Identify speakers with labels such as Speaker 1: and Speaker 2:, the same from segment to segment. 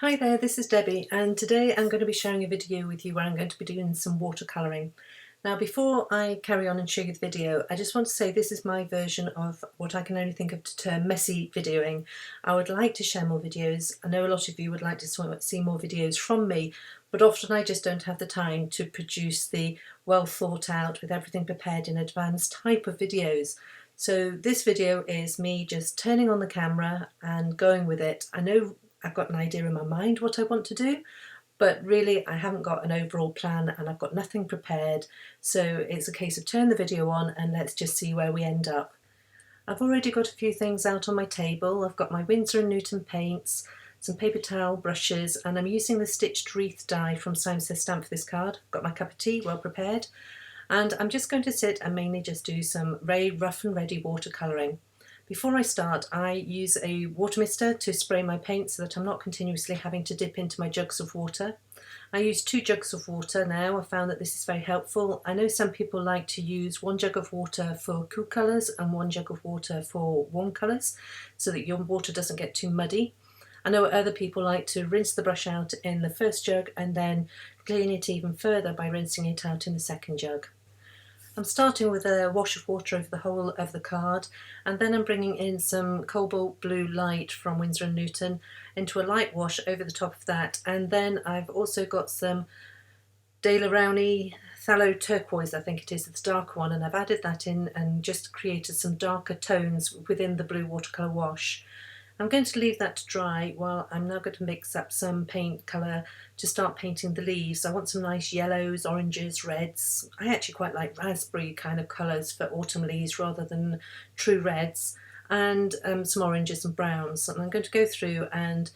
Speaker 1: Hi there, this is Debbie, and today I'm going to be sharing a video with you where I'm going to be doing some watercolouring. Now before I carry on and show you the video, I just want to say this is my version of what I can only think of to term messy videoing. I would like to share more videos. I know a lot of you would like to see more videos from me, but often I just don't have the time to produce the well thought out, with everything prepared in advance type of videos. So this video is me just turning on the camera and going with it. I know I've got an idea in my mind what I want to do, but really I haven't got an overall plan and I've got nothing prepared. So it's a case of turn the video on and let's just see where we end up. I've already got a few things out on my table. I've got my Winsor & Newton paints, some paper towel brushes, and I'm using the stitched Wreath die from Simon Says Stamp for this card. I've got my cup of tea well prepared, and I'm just going to sit and mainly just do some very rough and ready watercolouring. Before I start, I use a water mister to spray my paint so that I'm not continuously having to dip into my jugs of water. I use 2 jugs of water now. I found that this is very helpful. I know some people like to use 1 jug of water for cool colours and 1 jug of water for warm colours so that your water doesn't get too muddy. I know other people like to rinse the brush out in the first jug and then clean it even further by rinsing it out in the second jug. I'm starting with a wash of water over the whole of the card, and then I'm bringing in some cobalt blue light from Winsor & Newton into a light wash over the top of that, and then I've also got some De La Rowney Phthalo Turquoise, I think it is, the darker one, and I've added that in and just created some darker tones within the blue watercolour wash. I'm going to leave that to dry while I'm now going to mix up some paint colour to start painting the leaves. I want some nice yellows, oranges, reds. I actually quite like raspberry kind of colours for autumn leaves rather than true reds, and some oranges and browns. And I'm going to go through, and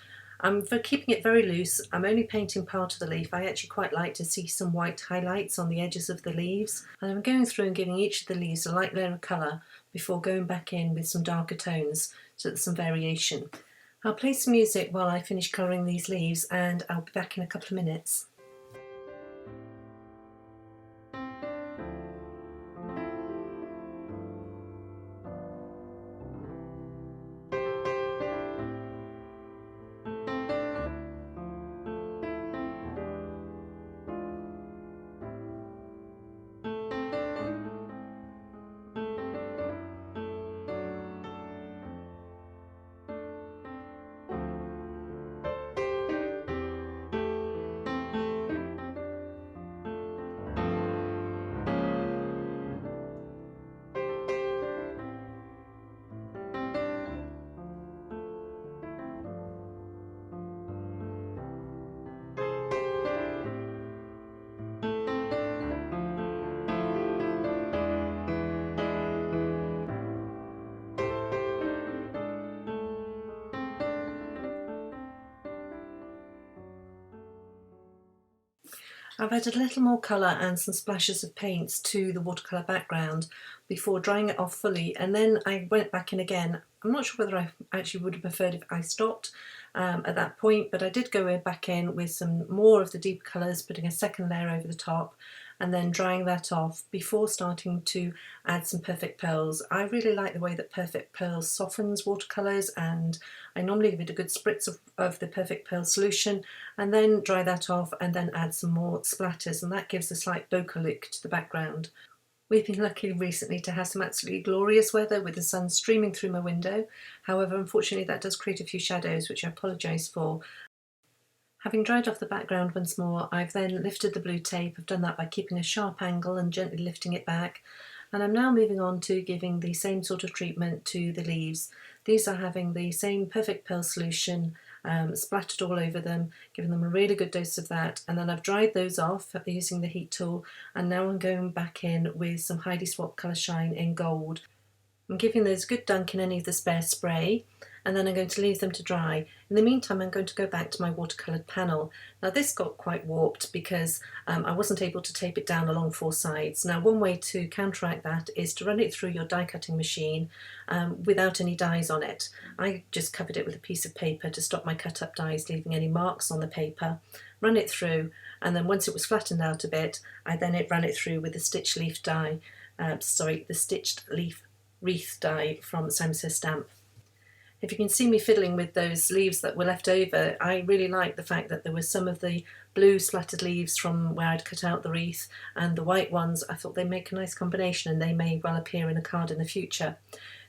Speaker 1: for keeping it very loose, I'm only painting part of the leaf. I actually quite like to see some white highlights on the edges of the leaves. And I'm going through and giving each of the leaves a light layer of colour before going back in with some darker tones so there's some variation. I'll play some music while I finish colouring these leaves, and I'll be back in a couple of minutes. I've added a little more colour and some splashes of paints to the watercolour background before drying it off fully, and then I went back in again. I'm not sure whether I actually would have preferred if I stopped at that point, but I did go back in with some more of the deeper colours, putting a second layer over the top and then drying that off before starting to add some Perfect Pearls. I really like the way that Perfect Pearls softens watercolours, and I normally give it a good spritz of the Perfect Pearl solution and then dry that off and then add some more splatters, and that gives a slight bokeh look to the background. We've been lucky recently to have some absolutely glorious weather with the sun streaming through my window. However, unfortunately that does create a few shadows, which I apologise for. Having dried off the background once more, I've then lifted the blue tape. I've done that by keeping a sharp angle and gently lifting it back. And I'm now moving on to giving the same sort of treatment to the leaves. These are having the same Perfect Pearl solution splattered all over them, giving them a really good dose of that. And then I've dried those off using the heat tool, and now I'm going back in with some Heidi Swap Colour Shine in gold. I'm giving those a good dunk in any of the spare spray, and then I'm going to leave them to dry. In the meantime, I'm going to go back to my watercoloured panel. Now this got quite warped because I wasn't able to tape it down along 4 sides. Now one way to counteract that is to run it through your die cutting machine without any dies on it. I just covered it with a piece of paper to stop my cut up dies leaving any marks on the paper. Run it through, and then once it was flattened out a bit, I then ran it through with the stitched leaf die, the stitched leaf Wreath die from Simon Says Stamp. If you can see me fiddling with those leaves that were left over, I really like the fact that there was some of the blue splattered leaves from where I'd cut out the wreath and the white ones. I thought they make a nice combination and they may well appear in a card in the future.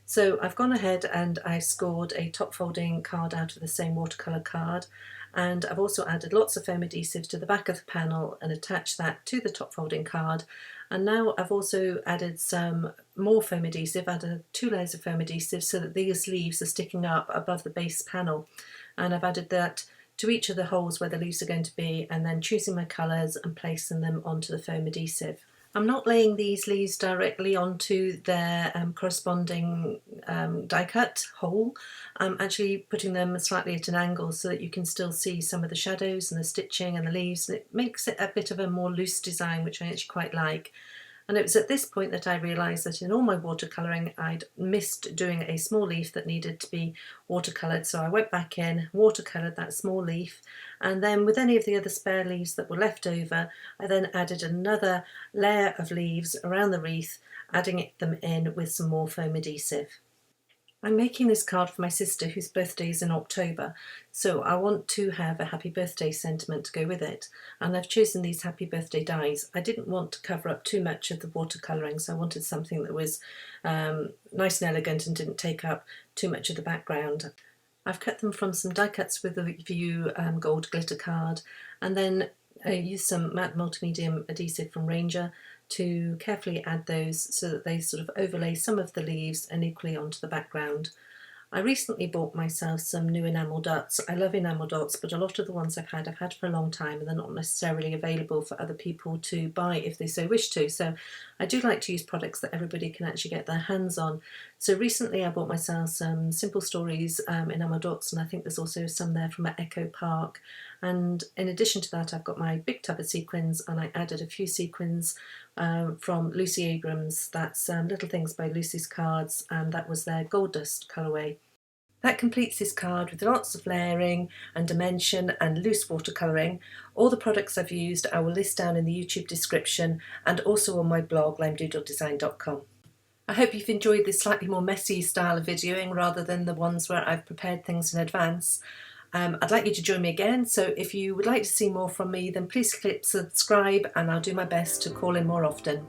Speaker 1: So I've gone ahead and I've scored a top folding card out of the same watercolour card, and I've also added lots of foam adhesive to the back of the panel and attached that to the top folding card. And now I've also added some more foam adhesive, added 2 layers of foam adhesive so that these leaves are sticking up above the base panel. And I've added that to each of the holes where the leaves are going to be, and then choosing my colours and placing them onto the foam adhesive. I'm not laying these leaves directly onto their corresponding die cut hole. I'm actually putting them slightly at an angle so that you can still see some of the shadows and the stitching and the leaves, and it makes it a bit of a more loose design, which I actually quite like. And it was at this point that I realised that in all my watercolouring I'd missed doing a small leaf that needed to be watercoloured, so I went back in, watercoloured that small leaf, and then with any of the other spare leaves that were left over, I then added another layer of leaves around the wreath, adding them in with some more foam adhesive. I'm making this card for my sister whose birthday is in October, so I want to have a happy birthday sentiment to go with it, and I've chosen these happy birthday dies. I didn't want to cover up too much of the watercolouring, so I wanted something that was nice and elegant and didn't take up too much of the background. I've cut them from some die cuts with the View gold glitter card, and then used some matte multimedium adhesive from Ranger to carefully add those so that they sort of overlay some of the leaves and equally onto the background. I recently bought myself some new enamel dots. I love enamel dots, but a lot of the ones I've had for a long time and they're not necessarily available for other people to buy if they so wish to. So I do like to use products that everybody can actually get their hands on. So recently I bought myself some Simple Stories enamel dots, and I think there's also some there from at Echo Park. And in addition to that, I've got my big tub of sequins, and I added a few sequins from Lucy Abrams. That's Little Things by Lucy's Cards, and that was their Gold Dust colourway. That completes this card with lots of layering and dimension and loose watercolouring. All the products I've used I will list down in the YouTube description and also on my blog limedoodledesign.com. I hope you've enjoyed this slightly more messy style of videoing rather than the ones where I've prepared things in advance. I'd like you to join me again, so if you would like to see more from me then please click subscribe and I'll do my best to call in more often.